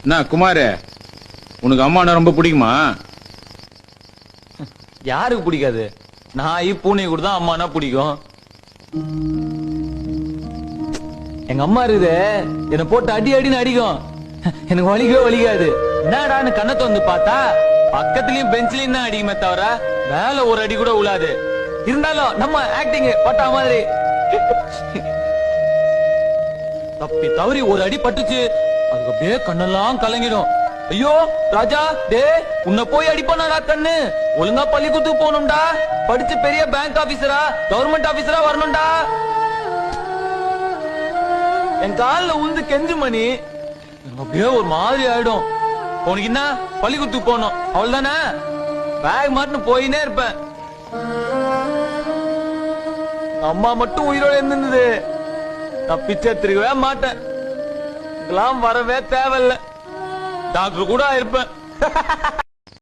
என்ன குமார், உனக்கு அம்மானா ரொம்ப பிடிக்குமா? யாருக்கு பிடிக்காது? நாய் பூனை கூட தான் அம்மானா பிடிக்கும். எங்க அம்மா இருக்குது, என்ன போட்டு அடி அடின்னு அடிக்கும். எனக்கு வலிக்கவே வலிக்காது. என்னடான்னு கண்ணத்தை வந்து பார்த்தா பக்கத்துலயும் பெஞ்சிலையும் தான் அடிக்குமே தவிர மேல ஒரு அடி கூட உழாது. இருந்தாலும் நம்ம ஆக்டிங் பட்டா மாதிரி தப்பி தவறி ஒரு அடி பட்டுச்சு, அதுக்கு அப்படியே கண்ணெல்லாம் கலங்கிடும். ஐயோ ராஜா, டே உன்னை போய் அடிப்பானா கண்ணு? ஒழுங்கா பள்ளிக்கூடத்துக்கு போகணும்டா, படிச்சு பெரிய பேங்க் ஆபீசரா கவர்மெண்ட் ஆபீசரா வரணும்டா. என் காலில் உழுந்து கெஞ்சு மணி, அப்படியே ஒரு மாதிரி ஆயிடும். உனக்கு என்ன பள்ளிக்கூடத்துக்கு போகணும் அவள் தானே, பேக் மாட்டுன்னு போயினே இருப்பேன். அம்மா மட்டும் உயிரோட இருந்தது, நான் பிச்சை எடுத்துருக்கவே மாட்டேன். இதெல்லாம் வரவே தேவையில்லை, டாக்டர் கூட இருப்பேன்.